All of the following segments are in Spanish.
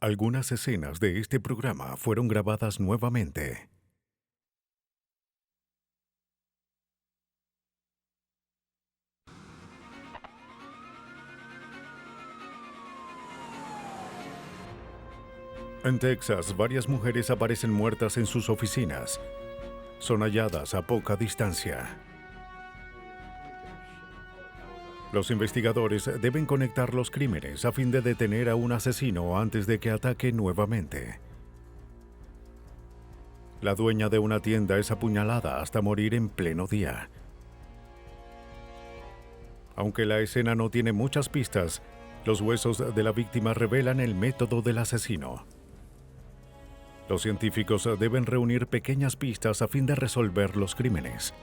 Algunas escenas de este programa fueron grabadas nuevamente. En Texas, varias mujeres aparecen muertas en sus oficinas. Son halladas a poca distancia. Los investigadores deben conectar los crímenes a fin de detener a un asesino antes de que ataque nuevamente. La dueña de una tienda es apuñalada hasta morir en pleno día. Aunque la escena no tiene muchas pistas, los huesos de la víctima revelan el método del asesino. Los científicos deben reunir pequeñas pistas a fin de resolver los crímenes.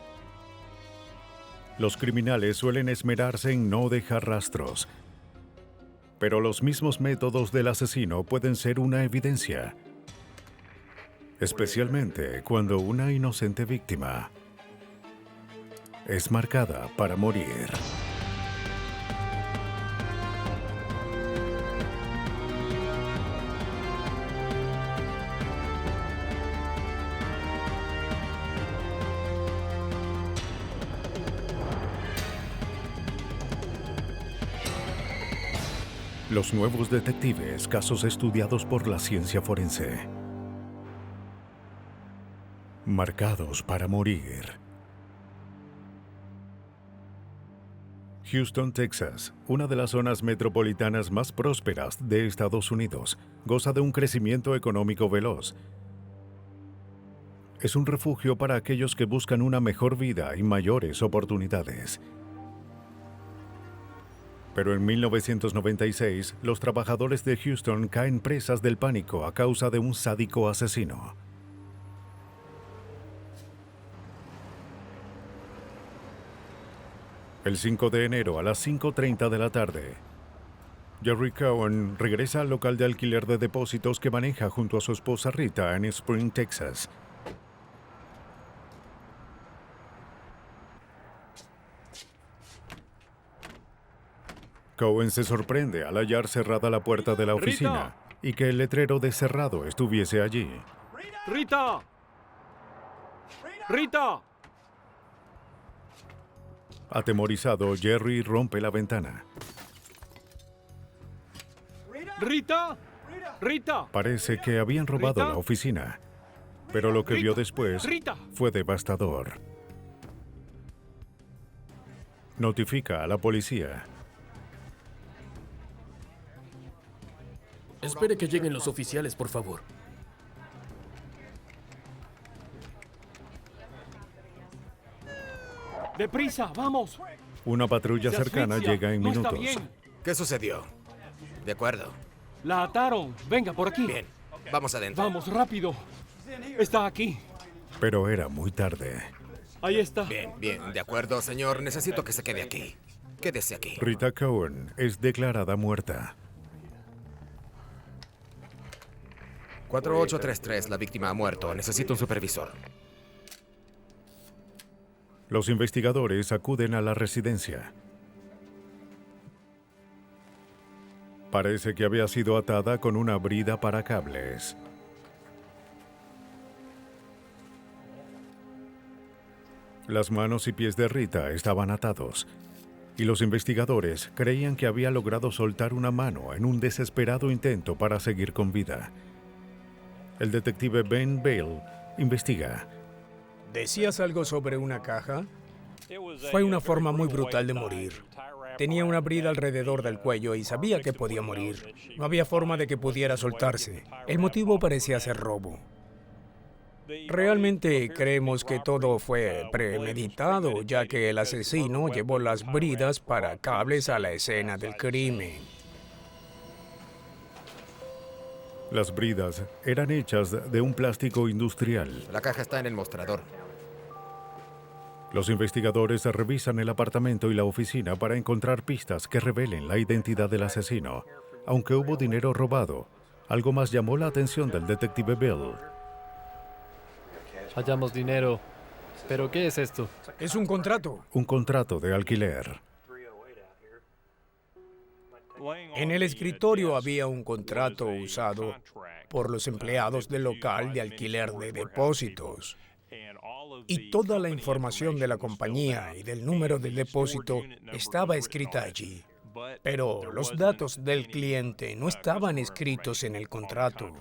Los criminales suelen esmerarse en no dejar rastros, pero los mismos métodos del asesino pueden ser una evidencia, especialmente cuando una inocente víctima es marcada para morir. Los nuevos detectives, casos estudiados por la ciencia forense. Marcados para morir. Houston, Texas, una de las zonas metropolitanas más prósperas de Estados Unidos, goza de un crecimiento económico veloz. Es un refugio para aquellos que buscan una mejor vida y mayores oportunidades. Pero en 1996, los trabajadores de Houston caen presas del pánico a causa de un sádico asesino. El 5 de enero a las 5:30 de la tarde, Jerry Cohen regresa al local de alquiler de depósitos que maneja junto a su esposa Rita en Spring, Texas. Cohen se sorprende al hallar cerrada la puerta de la oficina y que el letrero de cerrado estuviese allí. ¡Rita! ¡Rita! Atemorizado, Jerry rompe la ventana. ¡Rita! ¡Rita! Parece que habían robado ¿Rita? la oficina, pero lo que vio después ¡Rita! fue devastador. Notifica a la policía. Espere que lleguen los oficiales, por favor. ¡Deprisa! ¡Vamos! Una patrulla Se cercana asfixia. llega en No está minutos. bien. ¿Qué sucedió? De acuerdo. La ataron. Venga, por aquí. Bien, vamos adentro. Vamos, rápido. Está aquí. Pero era muy tarde. Ahí está. Bien, bien, de acuerdo, señor. Necesito que se quede aquí. Quédese aquí. Rita Cohen es declarada muerta. 4833, la víctima ha muerto. Necesito un supervisor. Los investigadores acuden a la residencia. Parece que había sido atada con una brida para cables. Las manos y pies de Rita estaban atados, y los investigadores creían que había logrado soltar una mano en un desesperado intento para seguir con vida. El detective Ben Bale investiga. ¿Decías algo sobre una caja? Fue una forma muy brutal de morir. Tenía una brida alrededor del cuello y sabía que podía morir. No había forma de que pudiera soltarse. El motivo parecía ser robo. Realmente creemos que todo fue premeditado, ya que el asesino llevó las bridas para cables a la escena del crimen. Las bridas eran hechas de un plástico industrial. La caja está en el mostrador. Los investigadores revisan el apartamento y la oficina para encontrar pistas que revelen la identidad del asesino. Aunque hubo dinero robado, algo más llamó la atención del detective Bill. Hallamos dinero. ¿Pero qué es esto? Es un contrato. Un contrato de alquiler. En el escritorio había un contrato usado por los empleados del local de alquiler de depósitos. Y toda la información de la compañía y del número del depósito estaba escrita allí. Pero los datos del cliente no estaban escritos en el contrato.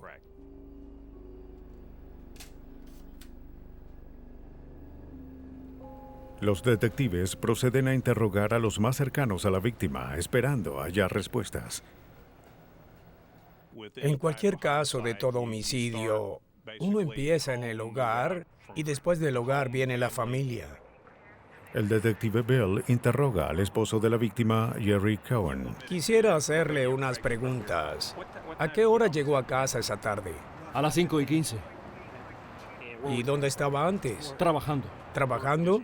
Los detectives proceden a interrogar a los más cercanos a la víctima, esperando hallar respuestas. En cualquier caso de todo homicidio, uno empieza en el hogar y después del hogar viene la familia. El detective Bill interroga al esposo de la víctima, Jerry Cohen. Quisiera hacerle unas preguntas. ¿A qué hora llegó a casa esa tarde? A las 5:15. ¿Y dónde estaba antes? Trabajando. ¿Trabajando?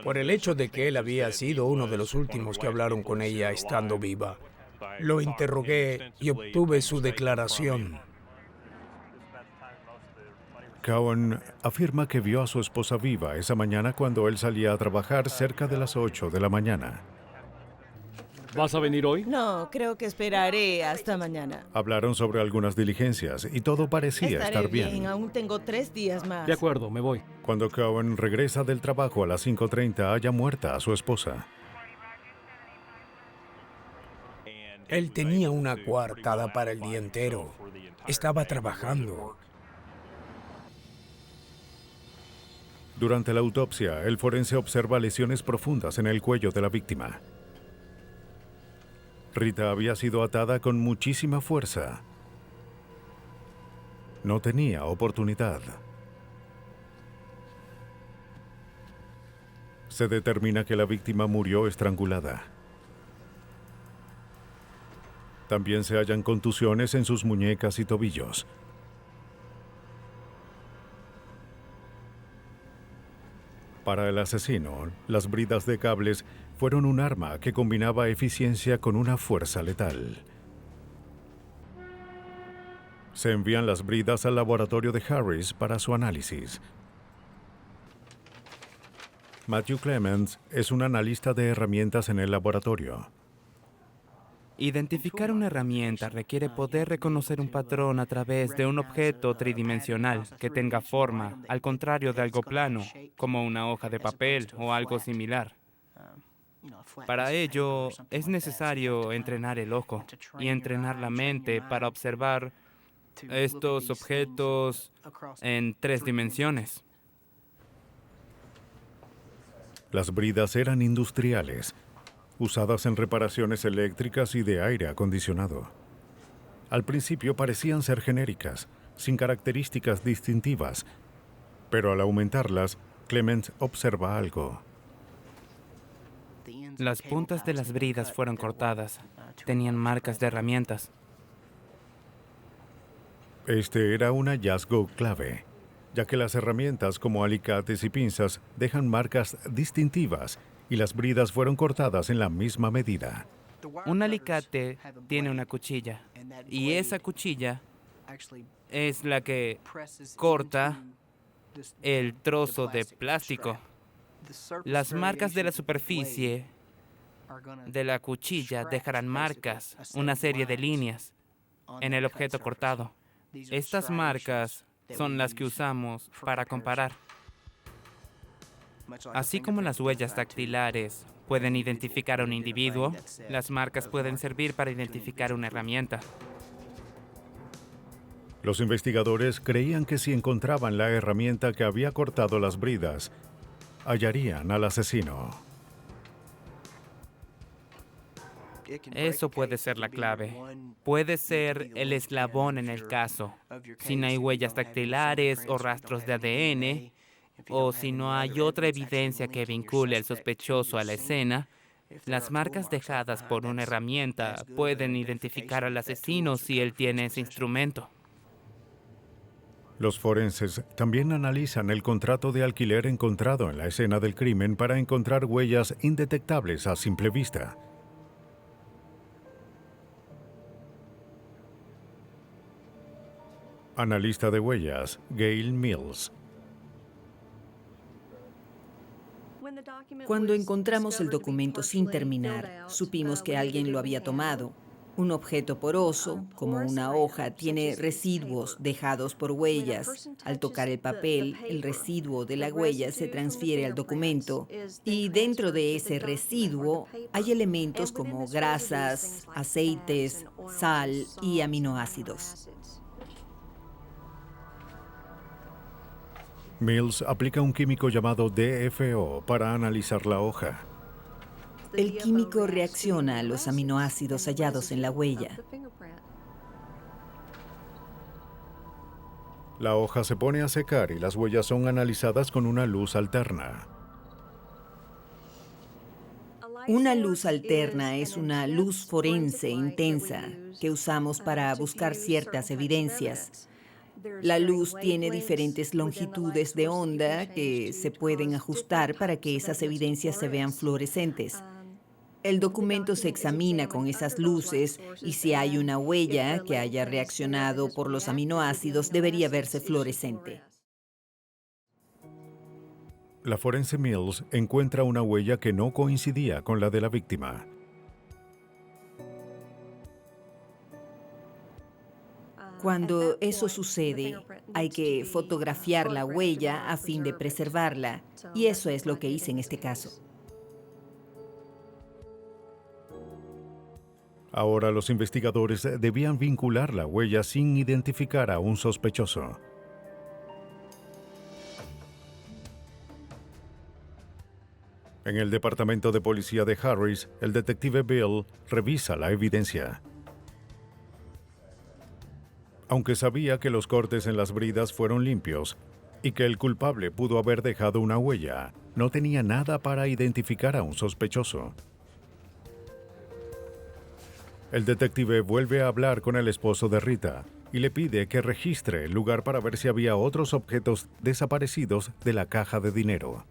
Por el hecho de que él había sido uno de los últimos que hablaron con ella estando viva. Lo interrogué y obtuve su declaración. Cohen afirma que vio a su esposa viva esa mañana cuando él salía a trabajar cerca de las 8 de la mañana. ¿Vas a venir hoy? No, creo que esperaré hasta mañana. Hablaron sobre algunas diligencias y todo parecía Estaré estar bien. aún tengo 3 días más. De acuerdo, me voy. Cuando Cohen regresa del trabajo a las 5:30, halla muerta a su esposa. Él tenía una coartada para el día entero. Estaba trabajando. Durante la autopsia, el forense observa lesiones profundas en el cuello de la víctima. Rita había sido atada con muchísima fuerza. No tenía oportunidad. Se determina que la víctima murió estrangulada. También se hallan contusiones en sus muñecas y tobillos. Para el asesino, las bridas de cables fueron un arma que combinaba eficiencia con una fuerza letal. Se envían las bridas al laboratorio de Harris para su análisis. Matthew Clements es un analista de herramientas en el laboratorio. Identificar una herramienta requiere poder reconocer un patrón a través de un objeto tridimensional que tenga forma, al contrario de algo plano, como una hoja de papel o algo similar. Para ello, es necesario entrenar el ojo y entrenar la mente para observar estos objetos en 3 dimensiones. Las bridas eran industriales, usadas en reparaciones eléctricas y de aire acondicionado. Al principio parecían ser genéricas, sin características distintivas, pero al aumentarlas, Clements observa algo. Las puntas de las bridas fueron cortadas. Tenían marcas de herramientas. Este era un hallazgo clave, ya que las herramientas como alicates y pinzas dejan marcas distintivas y las bridas fueron cortadas en la misma medida. Un alicate tiene una cuchilla y esa cuchilla es la que corta el trozo de plástico. Las marcas de la superficie de la cuchilla dejarán marcas, una serie de líneas, en el objeto cortado. Estas marcas son las que usamos para comparar. Así como las huellas dactilares pueden identificar a un individuo, las marcas pueden servir para identificar una herramienta. Los investigadores creían que si encontraban la herramienta que había cortado las bridas, hallarían al asesino. Eso puede ser la clave. Puede ser el eslabón en el caso. Si no hay huellas dactilares o rastros de ADN, o si no hay otra evidencia que vincule al sospechoso a la escena, las marcas dejadas por una herramienta pueden identificar al asesino si él tiene ese instrumento. Los forenses también analizan el contrato de alquiler encontrado en la escena del crimen para encontrar huellas indetectables a simple vista. Analista de huellas, Gail Mills. Cuando encontramos el documento sin terminar, supimos que alguien lo había tomado. Un objeto poroso, como una hoja, tiene residuos dejados por huellas. Al tocar el papel, el residuo de la huella se transfiere al documento y dentro de ese residuo hay elementos como grasas, aceites, sal y aminoácidos. Mills aplica un químico llamado DFO para analizar la hoja. El químico reacciona a los aminoácidos hallados en la huella. La hoja se pone a secar y las huellas son analizadas con una luz alterna. Una luz alterna es una luz forense intensa que usamos para buscar ciertas evidencias. La luz tiene diferentes longitudes de onda que se pueden ajustar para que esas evidencias se vean fluorescentes. El documento se examina con esas luces y si hay una huella que haya reaccionado por los aminoácidos, debería verse fluorescente. La forense Mills encuentra una huella que no coincidía con la de la víctima. Cuando eso sucede, hay que fotografiar la huella a fin de preservarla, y eso es lo que hice en este caso. Ahora los investigadores debían vincular la huella sin identificar a un sospechoso. En el departamento de policía de Harris, el detective Bill revisa la evidencia. Aunque sabía que los cortes en las bridas fueron limpios y que el culpable pudo haber dejado una huella, no tenía nada para identificar a un sospechoso. El detective vuelve a hablar con el esposo de Rita y le pide que registre el lugar para ver si había otros objetos desaparecidos de la caja de dinero.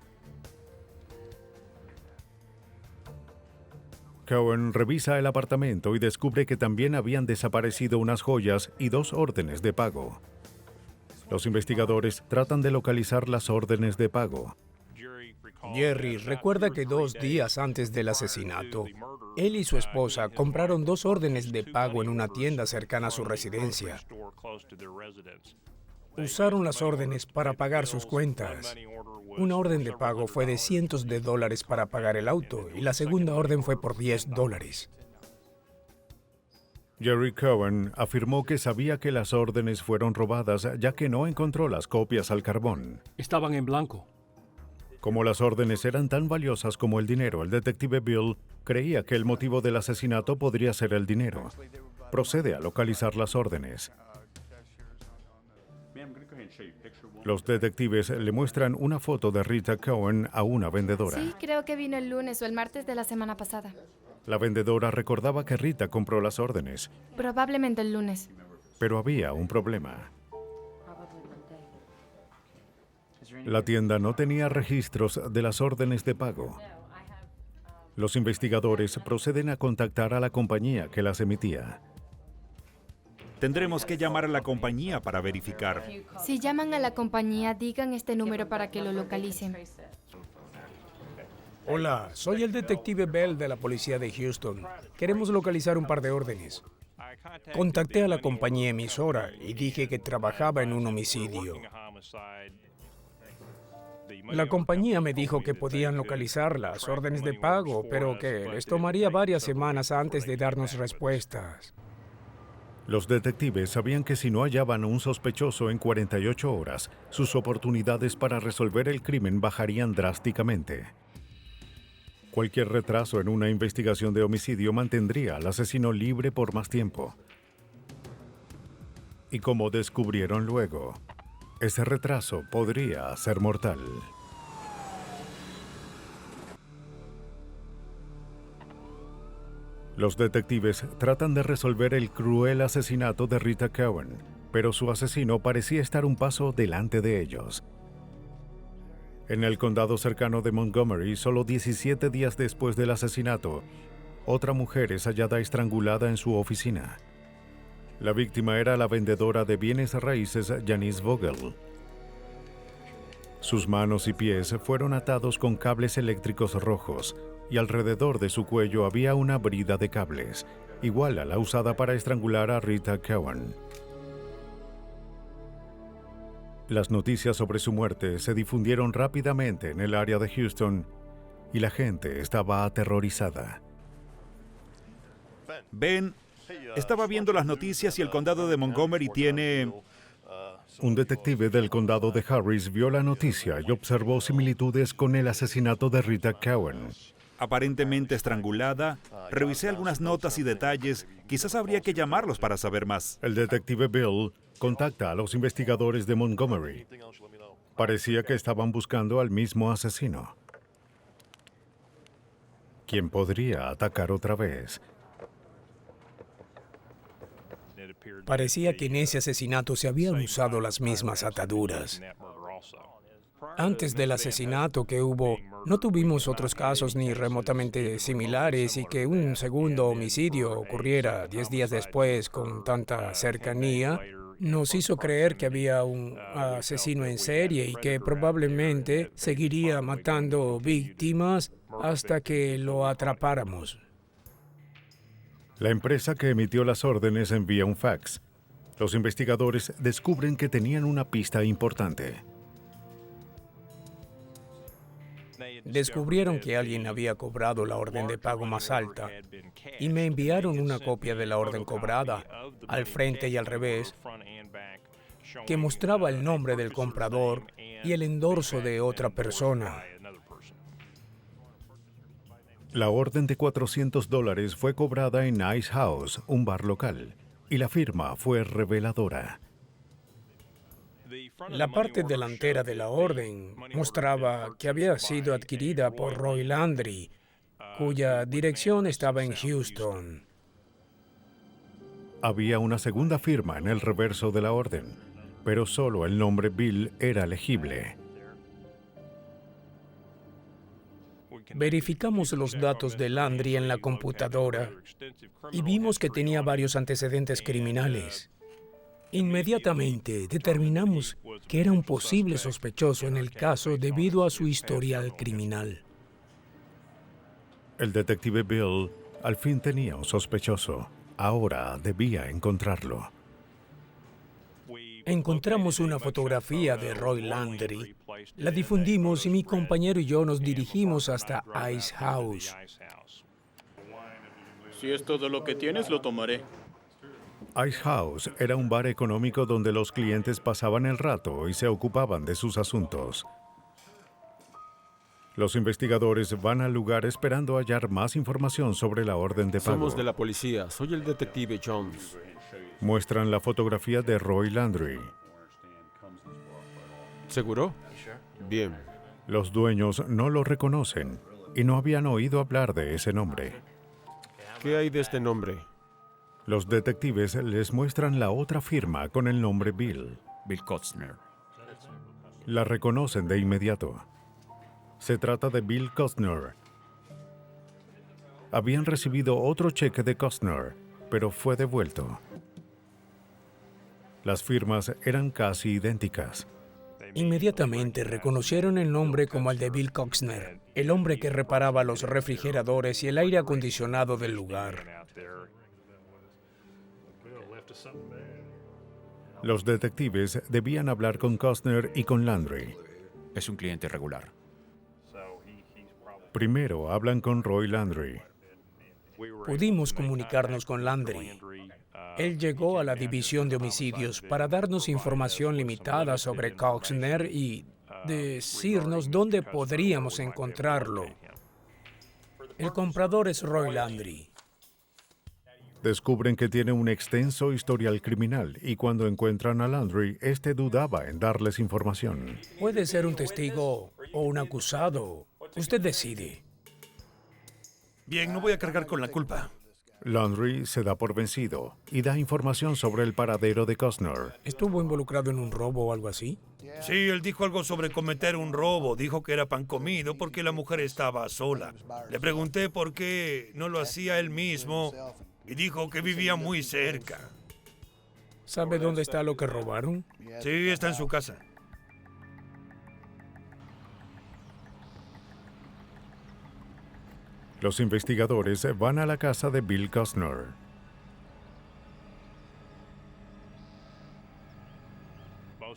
Cohen revisa el apartamento y descubre que también habían desaparecido unas joyas y 2 órdenes de pago. Los investigadores tratan de localizar las órdenes de pago. Jerry recuerda que 2 días antes del asesinato, él y su esposa compraron 2 órdenes de pago en una tienda cercana a su residencia. Usaron las órdenes para pagar sus cuentas. Una orden de pago fue de cientos de dólares para pagar el auto y la segunda orden fue por $10. Jerry Cohen afirmó que sabía que las órdenes fueron robadas ya que no encontró las copias al carbón. Estaban en blanco. Como las órdenes eran tan valiosas como el dinero, el detective Bill creía que el motivo del asesinato podría ser el dinero. Procede a localizar las órdenes. Los detectives le muestran una foto de Rita Cohen a una vendedora. Sí, creo que vino el lunes o el martes de la semana pasada. La vendedora recordaba que Rita compró las órdenes. Probablemente el lunes. Pero había un problema. La tienda no tenía registros de las órdenes de pago. Los investigadores proceden a contactar a la compañía que las emitía. Tendremos que llamar a la compañía para verificar. Si llaman a la compañía, digan este número para que lo localicen. Hola, soy el detective Bell de la policía de Houston. Queremos localizar un par de órdenes. Contacté a la compañía emisora y dije que trabajaba en un homicidio. La compañía me dijo que podían localizar las órdenes de pago, pero que les tomaría varias semanas antes de darnos respuestas. Los detectives sabían que si no hallaban a un sospechoso en 48 horas, sus oportunidades para resolver el crimen bajarían drásticamente. Cualquier retraso en una investigación de homicidio mantendría al asesino libre por más tiempo. Y como descubrieron luego, ese retraso podría ser mortal. Los detectives tratan de resolver el cruel asesinato de Rita Cohen, pero su asesino parecía estar un paso delante de ellos. En el condado cercano de Montgomery, solo 17 días después del asesinato, otra mujer es hallada estrangulada en su oficina. La víctima era la vendedora de bienes raíces Janice Vogel. Sus manos y pies fueron atados con cables eléctricos rojos, y alrededor de su cuello había una brida de cables, igual a la usada para estrangular a Rita Cowan. Las noticias sobre su muerte se difundieron rápidamente en el área de Houston y la gente estaba aterrorizada. Ben, estaba viendo las noticias y el condado de Montgomery tiene... Un detective del condado de Harris vio la noticia y observó similitudes con el asesinato de Rita Cowan. Aparentemente estrangulada. Revisé algunas notas y detalles. Quizás habría que llamarlos para saber más. El detective Bill contacta a los investigadores de Montgomery. Parecía que estaban buscando al mismo asesino. ¿Quién podría atacar otra vez? Parecía que en ese asesinato se habían usado las mismas ataduras. Antes del asesinato que hubo, no tuvimos otros casos ni remotamente similares, y que un segundo homicidio ocurriera 10 días después con tanta cercanía nos hizo creer que había un asesino en serie y que probablemente seguiría matando víctimas hasta que lo atrapáramos. La empresa que emitió las órdenes envía un fax. Los investigadores descubren que tenían una pista importante. Descubrieron que alguien había cobrado la orden de pago más alta y me enviaron una copia de la orden cobrada, al frente y al revés, que mostraba el nombre del comprador y el endorso de otra persona. La orden de $400 fue cobrada en Ice House, un bar local, y la firma fue reveladora. La parte delantera de la orden mostraba que había sido adquirida por Roy Landry, cuya dirección estaba en Houston. Había una segunda firma en el reverso de la orden, pero solo el nombre Bill era legible. Verificamos los datos de Landry en la computadora y vimos que tenía varios antecedentes criminales. Inmediatamente determinamos que era un posible sospechoso en el caso debido a su historial criminal. El detective Bill al fin tenía un sospechoso. Ahora debía encontrarlo. Encontramos una fotografía de Roy Landry. La difundimos y mi compañero y yo nos dirigimos hasta Ice House. Si es todo lo que tienes, lo tomaré. Ice House era un bar económico donde los clientes pasaban el rato y se ocupaban de sus asuntos. Los investigadores van al lugar esperando hallar más información sobre la orden de pago. Somos de la policía. Soy el detective Jones. Muestran la fotografía de Roy Landry. ¿Seguro? Bien. Los dueños no lo reconocen y no habían oído hablar de ese nombre. ¿Qué hay de este nombre? Los detectives les muestran la otra firma con el nombre Bill. Bill Costner. La reconocen de inmediato. Se trata de Bill Costner. Habían recibido otro cheque de Costner, pero fue devuelto. Las firmas eran casi idénticas. Inmediatamente reconocieron el nombre como el de Bill Costner, el hombre que reparaba los refrigeradores y el aire acondicionado del lugar. Los detectives debían hablar con Costner y con Landry. Es un cliente regular. Primero hablan con Roy Landry. Pudimos comunicarnos con Landry. Él llegó a la división de homicidios para darnos información limitada sobre Costner y decirnos dónde podríamos encontrarlo. El comprador es Roy Landry. Descubren que tiene un extenso historial criminal y cuando encuentran a Landry, este dudaba en darles información. Puede ser un testigo o un acusado. Usted decide. Bien, no voy a cargar con la culpa. Landry se da por vencido y da información sobre el paradero de Costner. ¿Estuvo involucrado en un robo o algo así? Sí, él dijo algo sobre cometer un robo. Dijo que era pan comido porque la mujer estaba sola. Le pregunté por qué no lo hacía él mismo y dijo que vivía muy cerca. ¿Sabe dónde está lo que robaron? Sí, está en su casa. Los investigadores van a la casa de Bill Costner.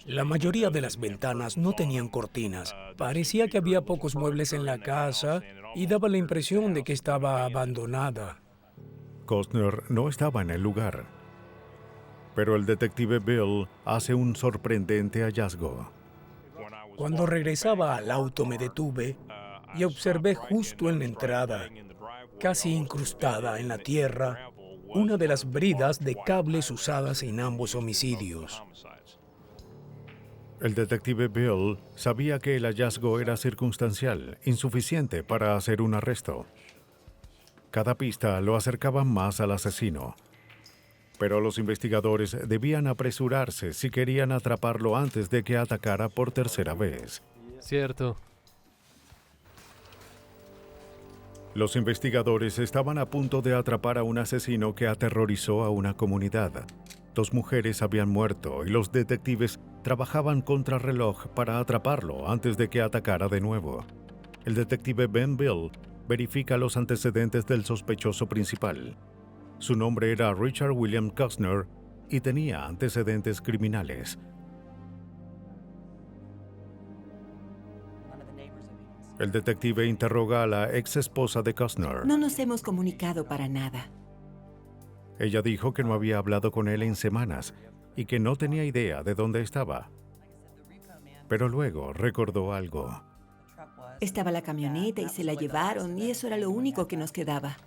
La mayoría de las ventanas no tenían cortinas. Parecía que había pocos muebles en la casa y daba la impresión de que estaba abandonada. Costner no estaba en el lugar, pero el detective Bill hace un sorprendente hallazgo. Cuando regresaba al auto me detuve y observé justo en la entrada, casi incrustada en la tierra, una de las bridas de cables usadas en ambos homicidios. El detective Bill sabía que el hallazgo era circunstancial, insuficiente para hacer un arresto. Cada pista lo acercaba más al asesino. Pero los investigadores debían apresurarse si querían atraparlo antes de que atacara por tercera vez. Cierto. Los investigadores estaban a punto de atrapar a un asesino que aterrorizó a una comunidad. 2 mujeres habían muerto y los detectives trabajaban contrarreloj para atraparlo antes de que atacara de nuevo. El detective Ben Bill verifica los antecedentes del sospechoso principal. Su nombre era Richard William Costner y tenía antecedentes criminales. El detective interroga a la ex esposa de Costner. No nos hemos comunicado para nada. Ella dijo que no había hablado con él en semanas y que no tenía idea de dónde estaba. Pero luego recordó algo. Estaba la camioneta y se la llevaron y eso era lo único que nos quedaba.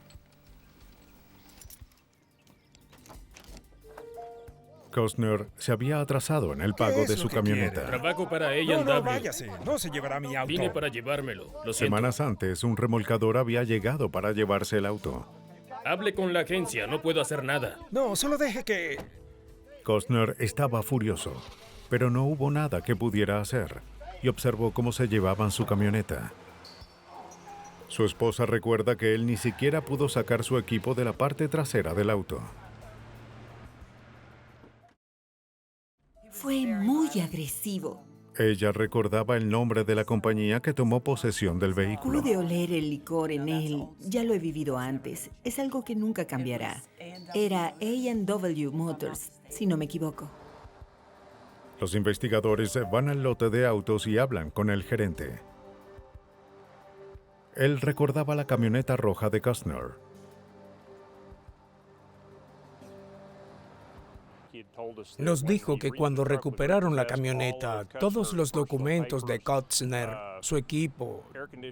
Costner se había atrasado en el pago de su camioneta. Trabajo para ella. No, váyase. No se llevará mi auto. Vine para llevármelo. Lo siento. Semanas antes, un remolcador había llegado para llevarse el auto. Hable con la agencia. No puedo hacer nada. No, solo deje que... Costner estaba furioso, pero no hubo nada que pudiera hacer y observó cómo se llevaban su camioneta. Su esposa recuerda que él ni siquiera pudo sacar su equipo de la parte trasera del auto. Fue muy agresivo. Ella recordaba el nombre de la compañía que tomó posesión del vehículo. Pude oler el licor en él. Ya lo he vivido antes. Es algo que nunca cambiará. Era A&W Motors, si no me equivoco. Los investigadores van al lote de autos y hablan con el gerente. Él recordaba la camioneta roja de Costner. Nos dijo que cuando recuperaron la camioneta, todos los documentos de Costner, su equipo,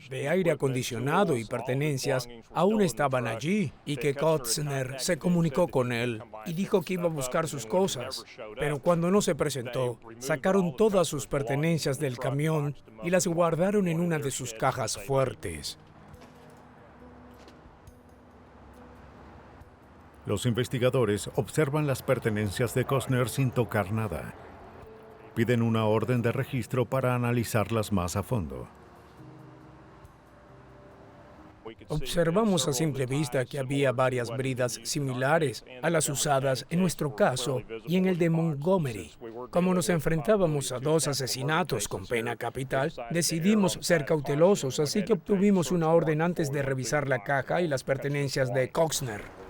de aire acondicionado y pertenencias aún estaban allí y que Costner se comunicó con él y dijo que iba a buscar sus cosas. Pero cuando no se presentó, sacaron todas sus pertenencias del camión y las guardaron en una de sus cajas fuertes. Los investigadores observan las pertenencias de Costner sin tocar nada. Piden una orden de registro para analizarlas más a fondo. Observamos a simple vista que había varias bridas similares a las usadas en nuestro caso y en el de Montgomery. Como nos enfrentábamos a 2 asesinatos con pena capital, decidimos ser cautelosos, así que obtuvimos una orden antes de revisar la caja y las pertenencias de Costner.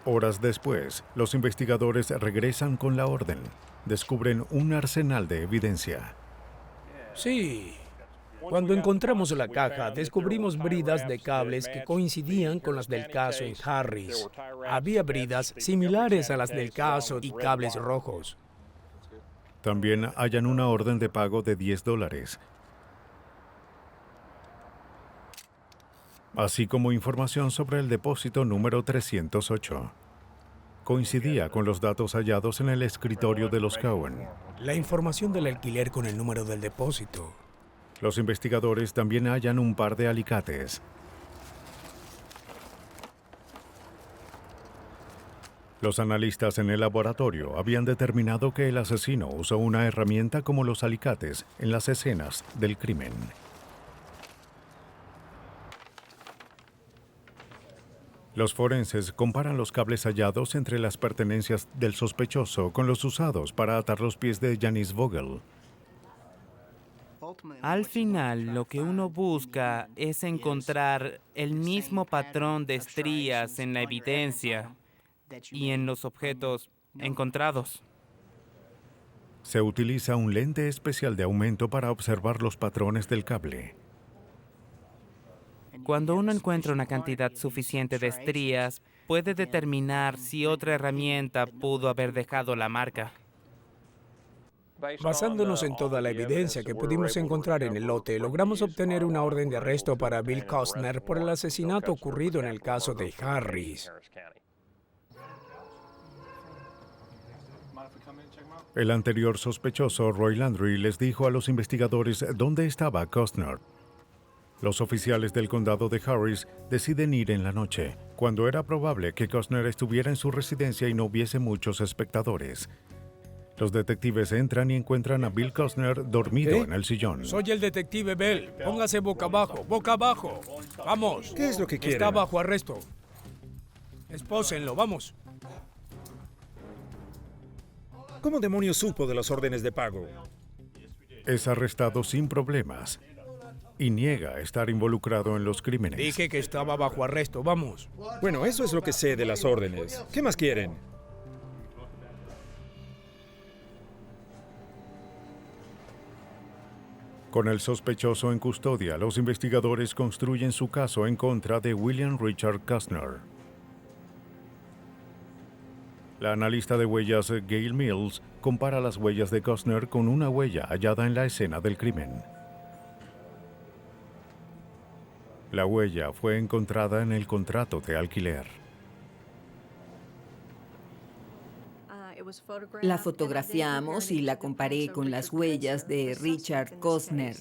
Horas después, los investigadores regresan con la orden. Descubren un arsenal de evidencia. Sí. Cuando encontramos la caja, descubrimos bridas de cables que coincidían con las del caso en Harris. Había bridas similares a las del caso y cables rojos. También hallan una orden de pago de $10. Así como información sobre el depósito número 308. Coincidía con los datos hallados en el escritorio de los Cohen. La información del alquiler con el número del depósito. Los investigadores también hallan un par de alicates. Los analistas en el laboratorio habían determinado que el asesino usó una herramienta como los alicates en las escenas del crimen. Los forenses comparan los cables hallados entre las pertenencias del sospechoso con los usados para atar los pies de Janice Vogel. Al final, lo que uno busca es encontrar el mismo patrón de estrías en la evidencia y en los objetos encontrados. Se utiliza un lente especial de aumento para observar los patrones del cable. Cuando uno encuentra una cantidad suficiente de estrías, puede determinar si otra herramienta pudo haber dejado la marca. Basándonos en toda la evidencia que pudimos encontrar en el lote, logramos obtener una orden de arresto para Bill Costner por el asesinato ocurrido en el caso de Harris. El anterior sospechoso, Roy Landry, les dijo a los investigadores dónde estaba Costner. Los oficiales del condado de Harris deciden ir en la noche, cuando era probable que Costner estuviera en su residencia y no hubiese muchos espectadores. Los detectives entran y encuentran a Bill Costner dormido en el sillón. Soy el detective Bell. Póngase boca abajo, boca abajo. Vamos. ¿Qué es lo que quiere? Está bajo arresto. Espósenlo, vamos. ¿Cómo demonios supo de las órdenes de pago? Es arrestado sin problemas y niega estar involucrado en los crímenes. Dije que estaba bajo arresto, vamos. Bueno, eso es lo que sé de las órdenes. ¿Qué más quieren? Con el sospechoso en custodia, los investigadores construyen su caso en contra de William Richard Costner. La analista de huellas Gail Mills compara las huellas de Costner con una huella hallada en la escena del crimen. La huella fue encontrada en el contrato de alquiler. La fotografiamos y la comparé con las huellas de Richard Costner,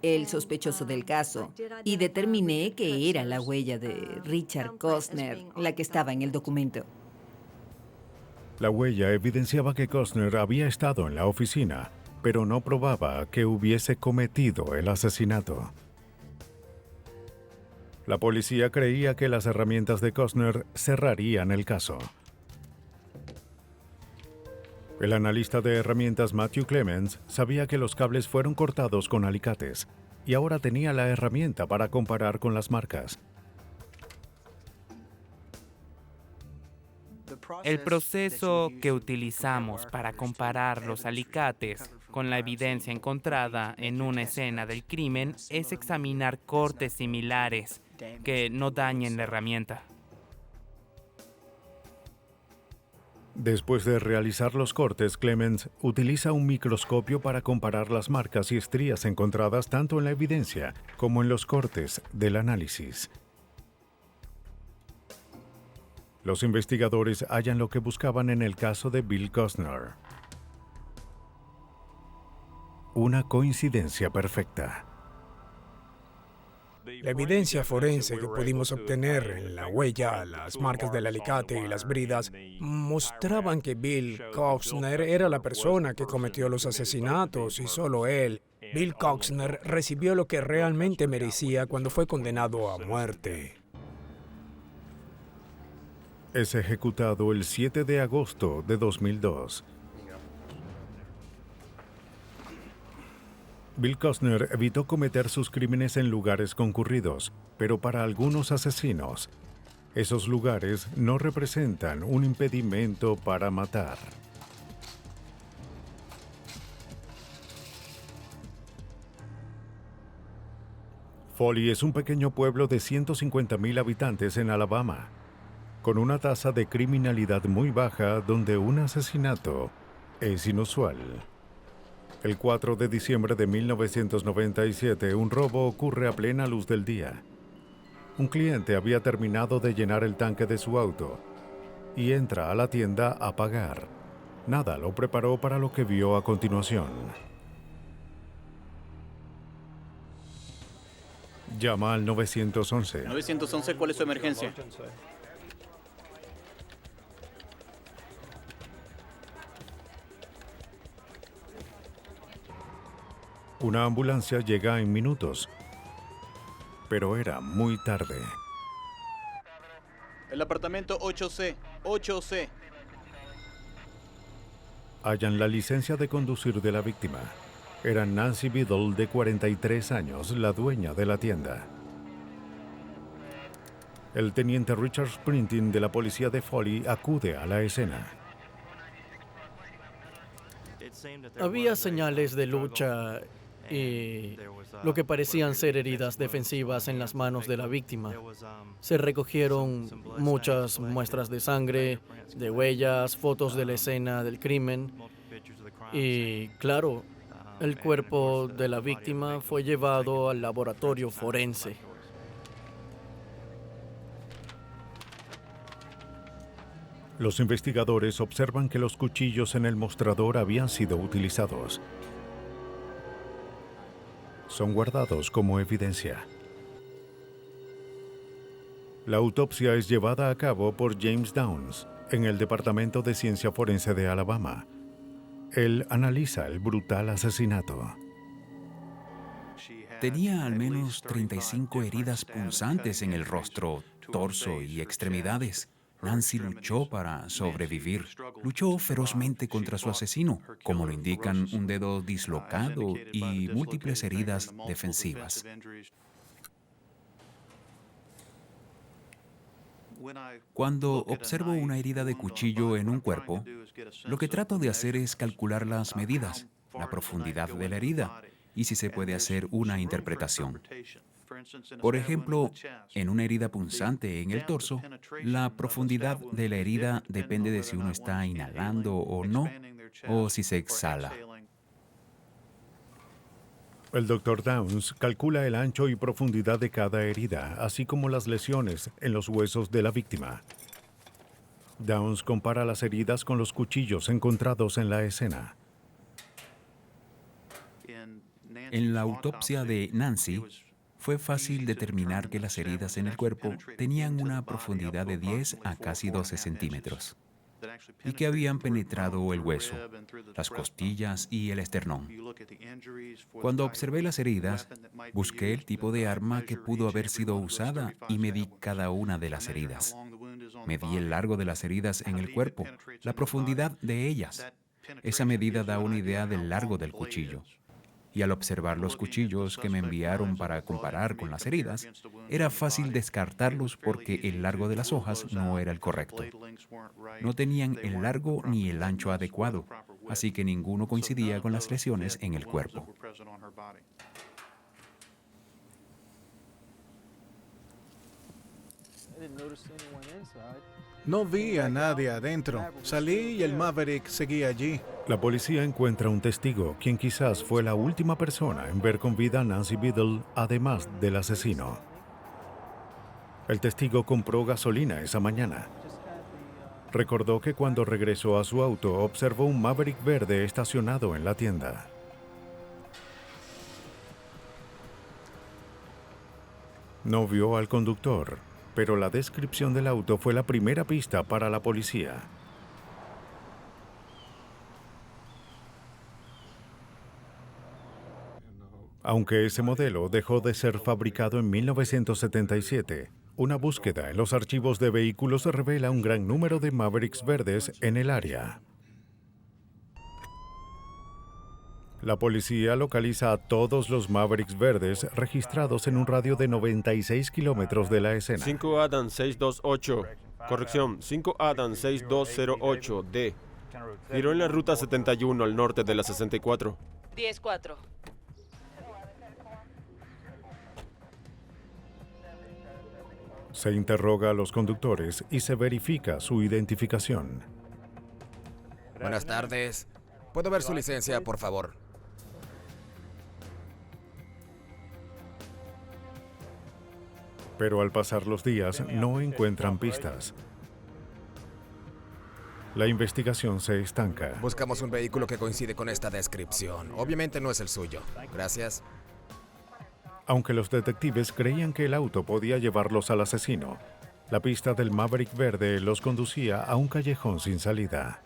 el sospechoso del caso, y determiné que era la huella de Richard Costner la que estaba en el documento. La huella evidenciaba que Costner había estado en la oficina, pero no probaba que hubiese cometido el asesinato. La policía creía que las herramientas de Costner cerrarían el caso. El analista de herramientas Matthew Clemens sabía que los cables fueron cortados con alicates y ahora tenía la herramienta para comparar con las marcas. El proceso que utilizamos para comparar los alicates con la evidencia encontrada en una escena del crimen es examinar cortes similares que no dañen la herramienta. Después de realizar los cortes, Clemens utiliza un microscopio para comparar las marcas y estrías encontradas tanto en la evidencia como en los cortes del análisis. Los investigadores hallan lo que buscaban en el caso de Bill Costner. Una coincidencia perfecta. La evidencia forense que pudimos obtener en la huella, las marcas del alicate y las bridas mostraban que Bill Costner era la persona que cometió los asesinatos y solo él. Bill Costner recibió lo que realmente merecía cuando fue condenado a muerte. Es ejecutado el 7 de agosto de 2002. Bill Costner evitó cometer sus crímenes en lugares concurridos, pero para algunos asesinos, esos lugares no representan un impedimento para matar. Foley es un pequeño pueblo de 150,000 habitantes en Alabama, con una tasa de criminalidad muy baja donde un asesinato es inusual. El 4 de diciembre de 1997, un robo ocurre a plena luz del día. Un cliente había terminado de llenar el tanque de su auto y entra a la tienda a pagar. Nada lo preparó para lo que vio a continuación. Llama al 911. 911, ¿cuál es su emergencia? Una ambulancia llega en minutos, pero era muy tarde. El apartamento 8C, 8C. Hallan la licencia de conducir de la víctima. Era Nancy Biddle, de 43 años, la dueña de la tienda. El teniente Richard Sprinting de la policía de Foley acude a la escena. Había señales de lucha y lo que parecían ser heridas defensivas en las manos de la víctima. Se recogieron muchas muestras de sangre, de huellas, fotos de la escena del crimen y, claro, el cuerpo de la víctima fue llevado al laboratorio forense. Los investigadores observan que los cuchillos en el mostrador habían sido utilizados. Son guardados como evidencia. La autopsia es llevada a cabo por James Downs en el Departamento de Ciencia Forense de Alabama. Él analiza el brutal asesinato. Tenía al menos 35 heridas punzantes en el rostro, torso y extremidades. Nancy luchó para sobrevivir. Luchó ferozmente contra su asesino, como lo indican un dedo dislocado y múltiples heridas defensivas. Cuando observo una herida de cuchillo en un cuerpo, lo que trato de hacer es calcular las medidas, la profundidad de la herida y si se puede hacer una interpretación. Por ejemplo, en una herida punzante en el torso, la profundidad de la herida depende de si uno está inhalando o no, o si se exhala. El Dr. Downs calcula el ancho y profundidad de cada herida, así como las lesiones en los huesos de la víctima. Downs compara las heridas con los cuchillos encontrados en la escena. En la autopsia de Nancy, fue fácil determinar que las heridas en el cuerpo tenían una profundidad de 10 a casi 12 centímetros y que habían penetrado el hueso, las costillas y el esternón. Cuando observé las heridas, busqué el tipo de arma que pudo haber sido usada y medí cada una de las heridas. Medí el largo de las heridas en el cuerpo, la profundidad de ellas. Esa medida da una idea del largo del cuchillo. Y al observar los cuchillos que me enviaron para comparar con las heridas, era fácil descartarlos porque el largo de las hojas no era el correcto. No tenían el largo ni el ancho adecuado, así que ninguno coincidía con las lesiones en el cuerpo. No vi a nadie adentro. Salí y el Maverick seguía allí. La policía encuentra un testigo, quien quizás fue la última persona en ver con vida a Nancy Biddle, además del asesino. El testigo compró gasolina esa mañana. Recordó que cuando regresó a su auto observó un Maverick verde estacionado en la tienda. No vio al conductor, pero la descripción del auto fue la primera pista para la policía. Aunque ese modelo dejó de ser fabricado en 1977, una búsqueda en los archivos de vehículos revela un gran número de Mavericks verdes en el área. La policía localiza a todos los Mavericks verdes registrados en un radio de 96 kilómetros de la escena. 5 Adam 628. Corrección, 5 Adam 6208D. Giró en la ruta 71 al norte de la 64. 10-4. Se interroga a los conductores y se verifica su identificación. Buenas tardes. ¿Puedo ver su licencia, por favor? Pero al pasar los días no encuentran pistas. La investigación se estanca. Buscamos un vehículo que coincide con esta descripción. Obviamente no es el suyo. Gracias. Aunque los detectives creían que el auto podía llevarlos al asesino, la pista del Maverick verde los conducía a un callejón sin salida.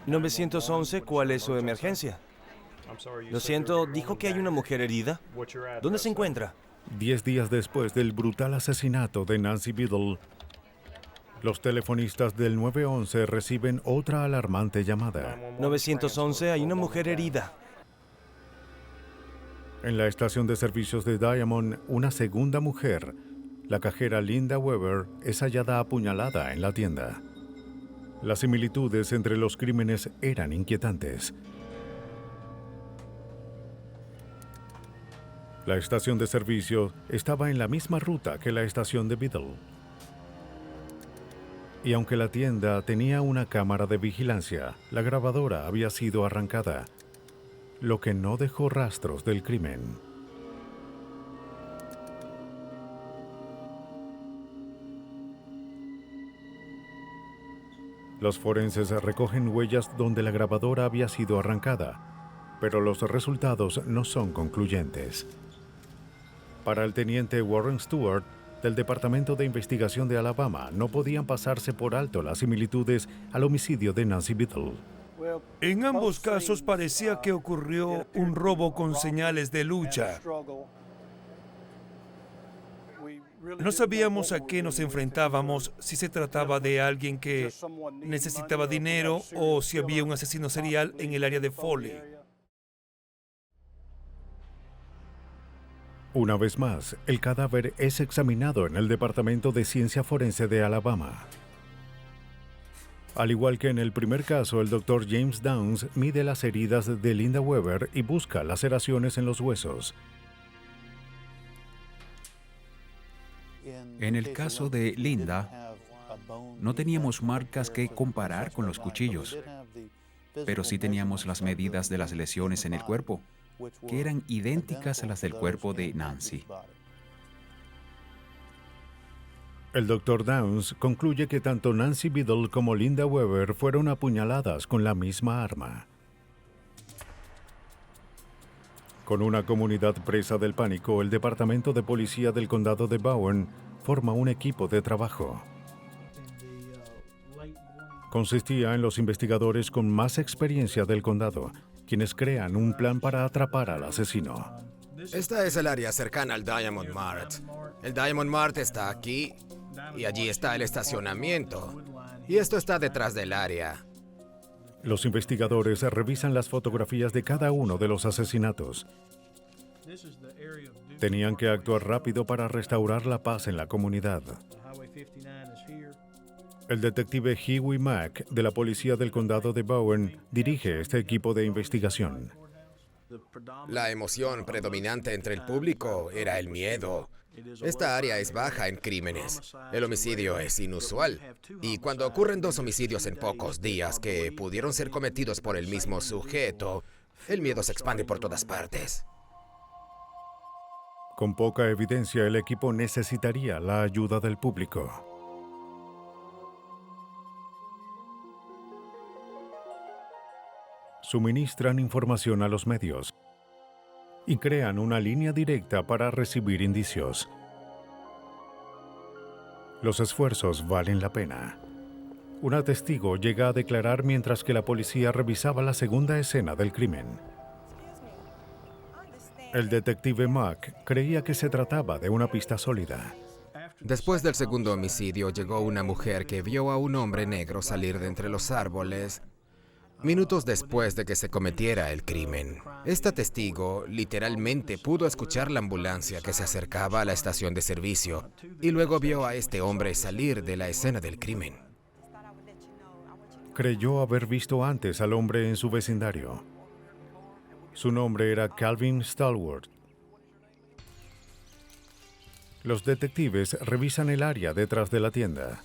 ¿911? ¿Cuál es su emergencia? Lo siento, dijo que hay una mujer herida. ¿Dónde se encuentra? 10 días después del brutal asesinato de Nancy Biddle, Los telefonistas del 911 reciben otra alarmante llamada. 911, hay una mujer herida. En la estación de servicios de Diamond, una segunda mujer, la cajera Linda Weber, es hallada apuñalada en la tienda. Las similitudes entre los crímenes eran inquietantes. La estación de servicio estaba en la misma ruta que la estación de Biddle. Y aunque la tienda tenía una cámara de vigilancia, la grabadora había sido arrancada, lo que no dejó rastros del crimen. Los forenses recogen huellas donde la grabadora había sido arrancada, pero los resultados no son concluyentes. Para el teniente Warren Stewart, del Departamento de Investigación de Alabama, no podían pasarse por alto las similitudes al homicidio de Nancy Biddle. En ambos casos parecía que ocurrió un robo con señales de lucha. No sabíamos a qué nos enfrentábamos, si se trataba de alguien que necesitaba dinero o si había un asesino serial en el área de Foley. Una vez más, el cadáver es examinado en el Departamento de Ciencia Forense de Alabama. Al igual que en el primer caso, el Dr. James Downs mide las heridas de Linda Weber y busca laceraciones en los huesos. En el caso de Linda, no teníamos marcas que comparar con los cuchillos, pero sí teníamos las medidas de las lesiones en el cuerpo, que eran idénticas a las del cuerpo de Nancy. El Dr. Downs concluye que tanto Nancy Biddle como Linda Weber fueron apuñaladas con la misma arma. Con una comunidad presa del pánico, el Departamento de Policía del Condado de Bowen forma un equipo de trabajo. Consistía en los investigadores con más experiencia del condado, quienes crean un plan para atrapar al asesino. Esta es el área cercana al Diamond Mart. El Diamond Mart está aquí y allí está el estacionamiento. Y esto está detrás del área. Los investigadores revisan las fotografías de cada uno de los asesinatos. Tenían que actuar rápido para restaurar la paz en la comunidad. El detective Huey Mack, de la Policía del Condado de Bowen, dirige este equipo de investigación. La emoción predominante entre el público era el miedo. Esta área es baja en crímenes. El homicidio es inusual. Y cuando ocurren dos homicidios en pocos días que pudieron ser cometidos por el mismo sujeto, el miedo se expande por todas partes. Con poca evidencia, el equipo necesitaría la ayuda del público. Suministran información a los medios y crean una línea directa para recibir indicios. Los esfuerzos valen la pena. Una testigo llega a declarar mientras que la policía revisaba la segunda escena del crimen. El detective Mack creía que se trataba de una pista sólida. Después del segundo homicidio, llegó una mujer que vio a un hombre negro salir de entre los árboles minutos después de que se cometiera el crimen. Esta testigo literalmente pudo escuchar la ambulancia que se acercaba a la estación de servicio y luego vio a este hombre salir de la escena del crimen. Creyó haber visto antes al hombre en su vecindario. Su nombre era Calvin Stallworth. Los detectives revisan el área detrás de la tienda.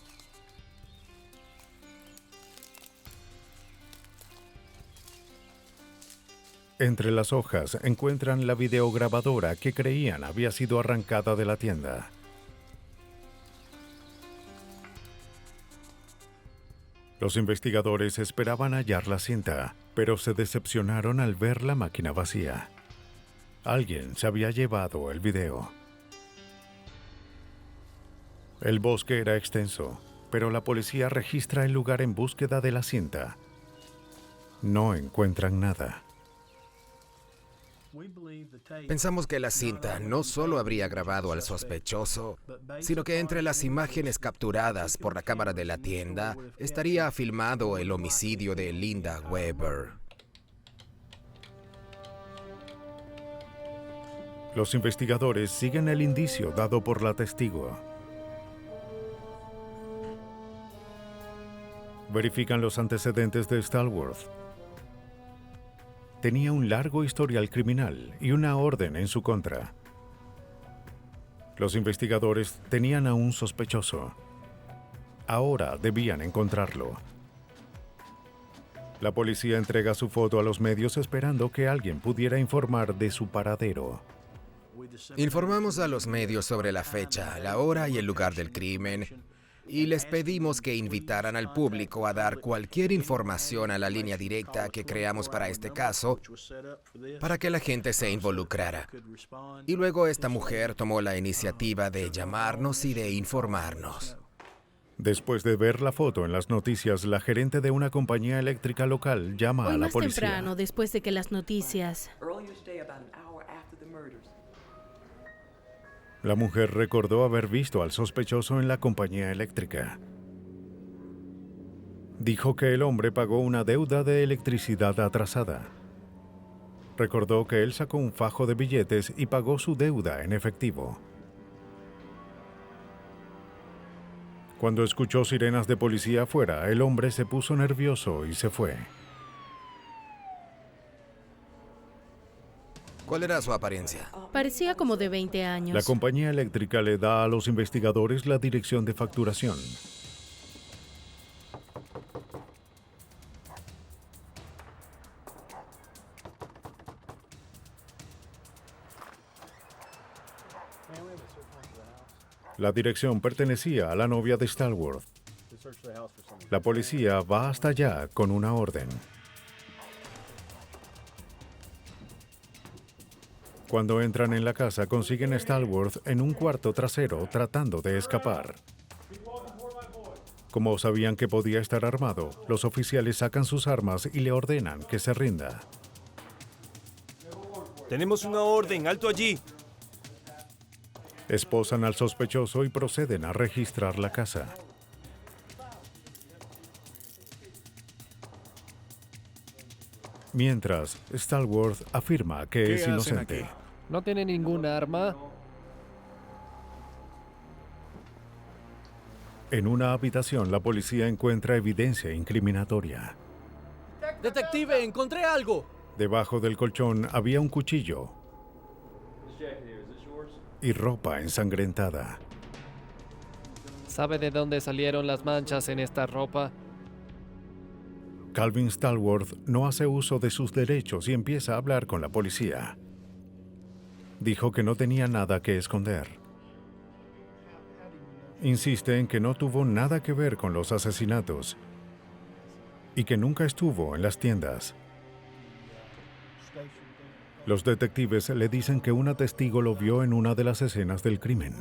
Entre las hojas encuentran la videograbadora que creían había sido arrancada de la tienda. Los investigadores esperaban hallar la cinta, pero se decepcionaron al ver la máquina vacía. Alguien se había llevado el video. El bosque era extenso, pero la policía registra el lugar en búsqueda de la cinta. No encuentran nada. Pensamos que la cinta no solo habría grabado al sospechoso, sino que entre las imágenes capturadas por la cámara de la tienda estaría filmado el homicidio de Linda Weber. Los investigadores siguen el indicio dado por la testigo. Verifican los antecedentes de Stallworth. Tenía un largo historial criminal y una orden en su contra. Los investigadores tenían a un sospechoso. Ahora debían encontrarlo. La policía entrega su foto a los medios esperando que alguien pudiera informar de su paradero. Informamos a los medios sobre la fecha, la hora y el lugar del crimen, y les pedimos que invitaran al público a dar cualquier información a la línea directa que creamos para este caso, para que la gente se involucrara. Y luego esta mujer tomó la iniciativa de llamarnos y de informarnos. Después de ver la foto en las noticias, la gerente de una compañía eléctrica local llama a la Hoy policía. más temprano, después de que las noticias... La mujer recordó haber visto al sospechoso en la compañía eléctrica. Dijo que el hombre pagó una deuda de electricidad atrasada. Recordó que él sacó un fajo de billetes y pagó su deuda en efectivo. Cuando escuchó sirenas de policía afuera, el hombre se puso nervioso y se fue. ¿Cuál era su apariencia? Parecía como de 20 años. La compañía eléctrica le da a los investigadores la dirección de facturación. La dirección pertenecía a la novia de Stallworth. La policía va hasta allá con una orden. Cuando entran en la casa, consiguen a Stallworth en un cuarto trasero tratando de escapar. Como sabían que podía estar armado, los oficiales sacan sus armas y le ordenan que se rinda. Tenemos una orden, alto allí. Esposan al sospechoso y proceden a registrar la casa. Mientras, Stallworth afirma que es inocente. ¿No tiene ninguna arma? En una habitación, la policía encuentra evidencia incriminatoria. ¡Detective, encontré algo! Debajo del colchón había un cuchillo y ropa ensangrentada. ¿Sabe de dónde salieron las manchas en esta ropa? Calvin Stallworth no hace uso de sus derechos y empieza a hablar con la policía. Dijo que no tenía nada que esconder. Insiste en que no tuvo nada que ver con los asesinatos y que nunca estuvo en las tiendas. Los detectives le dicen que una testigo lo vio en una de las escenas del crimen.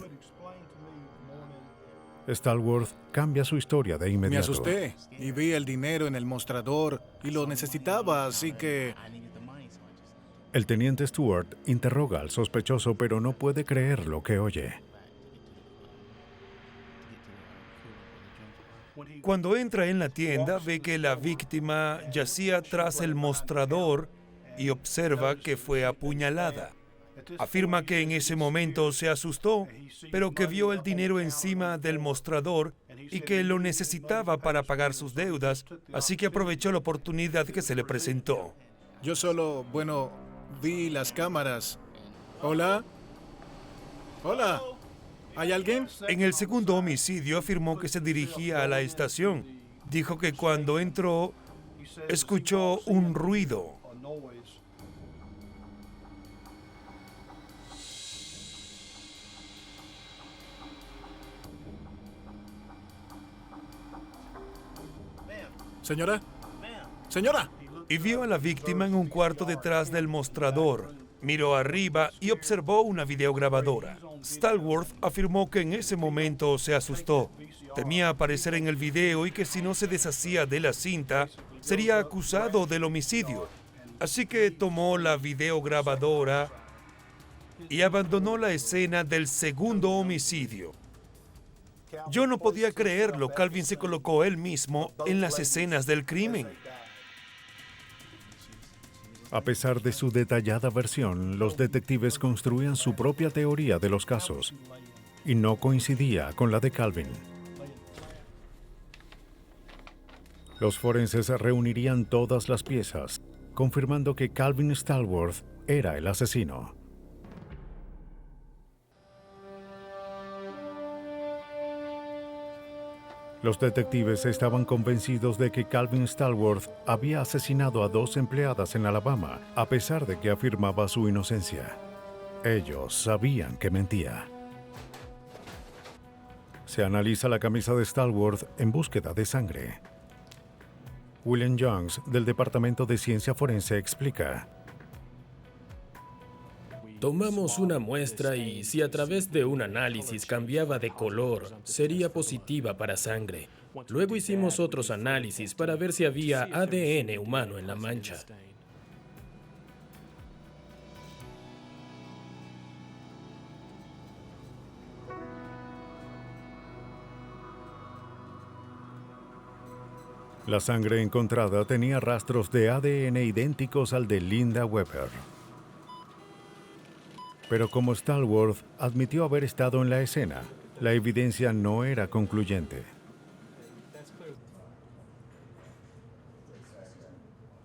Stallworth cambia su historia de inmediato. Me asusté y vi el dinero en el mostrador y lo necesitaba, así que... El teniente Stewart interroga al sospechoso, pero no puede creer lo que oye. Cuando entra en la tienda, ve que la víctima yacía tras el mostrador y observa que fue apuñalada. Afirma que en ese momento se asustó, pero que vio el dinero encima del mostrador y que lo necesitaba para pagar sus deudas, así que aprovechó la oportunidad que se le presentó. Yo solo, vi las cámaras. ¿Hola? ¿Hola? ¿Hay alguien? En el segundo homicidio afirmó que se dirigía a la estación. Dijo que cuando entró, escuchó un ruido. Señora. Señora. Y vio a la víctima en un cuarto detrás del mostrador. Miró arriba y observó una videograbadora. Stallworth afirmó que en ese momento se asustó. Temía aparecer en el video y que si no se deshacía de la cinta, sería acusado del homicidio. Así que tomó la videograbadora y abandonó la escena del segundo homicidio. Yo no podía creerlo. Calvin se colocó él mismo en las escenas del crimen. A pesar de su detallada versión, los detectives construían su propia teoría de los casos y no coincidía con la de Calvin. Los forenses reunirían todas las piezas, confirmando que Calvin Stallworth era el asesino. Los detectives estaban convencidos de que Calvin Stallworth había asesinado a 2 empleadas en Alabama, a pesar de que afirmaba su inocencia. Ellos sabían que mentía. Se analiza la camisa de Stallworth en búsqueda de sangre. William Jones, del Departamento de Ciencia Forense, explica: Tomamos una muestra y si a través de un análisis cambiaba de color, sería positiva para sangre. Luego hicimos otros análisis para ver si había ADN humano en la mancha. La sangre encontrada tenía rastros de ADN idénticos al de Linda Weber. Pero como Stallworth admitió haber estado en la escena, la evidencia no era concluyente.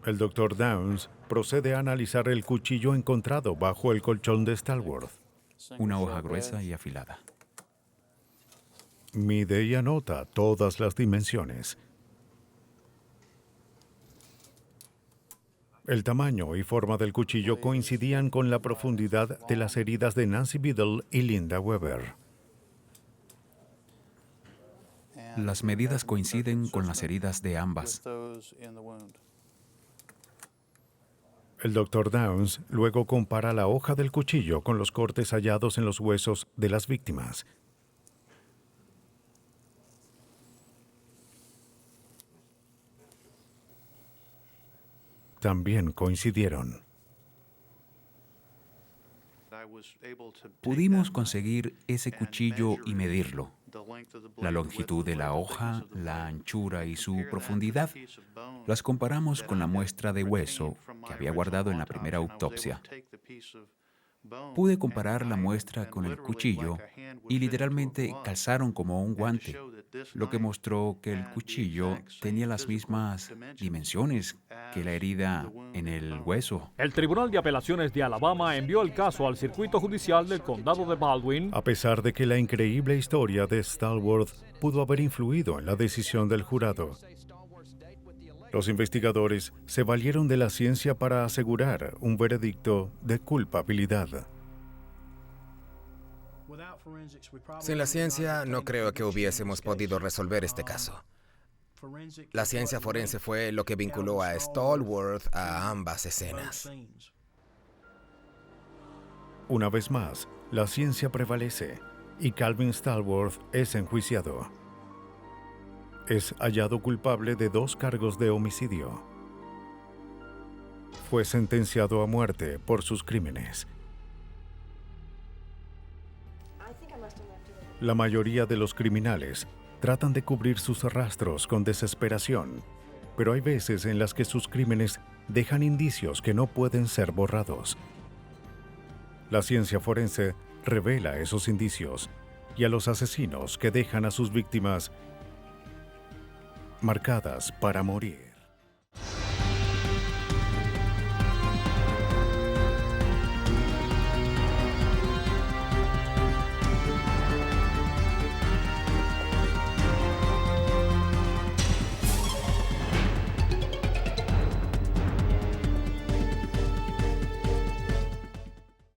El Dr. Downs procede a analizar el cuchillo encontrado bajo el colchón de Stallworth. Una hoja gruesa y afilada. Mide y anota todas las dimensiones. El tamaño y forma del cuchillo coincidían con la profundidad de las heridas de Nancy Biddle y Linda Weber. Las medidas coinciden con las heridas de ambas. El Dr. Downs luego compara la hoja del cuchillo con los cortes hallados en los huesos de las víctimas. También coincidieron. Pudimos conseguir ese cuchillo y medirlo. La longitud de la hoja, la anchura y su profundidad. Las comparamos con la muestra de hueso que había guardado en la primera autopsia. Pude comparar la muestra con el cuchillo y literalmente calzaron como un guante, lo que mostró que el cuchillo tenía las mismas dimensiones que la herida en el hueso. El Tribunal de Apelaciones de Alabama envió el caso al Circuito Judicial del Condado de Baldwin. A pesar de que la increíble historia de Stallworth pudo haber influido en la decisión del jurado, los investigadores se valieron de la ciencia para asegurar un veredicto de culpabilidad. Sin la ciencia, no creo que hubiésemos podido resolver este caso. La ciencia forense fue lo que vinculó a Stallworth a ambas escenas. Una vez más, la ciencia prevalece y Calvin Stallworth es enjuiciado. Es hallado culpable de 2 cargos de homicidio. Fue sentenciado a muerte por sus crímenes. La mayoría de los criminales tratan de cubrir sus rastros con desesperación, pero hay veces en las que sus crímenes dejan indicios que no pueden ser borrados. La ciencia forense revela esos indicios y a los asesinos que dejan a sus víctimas marcadas para morir.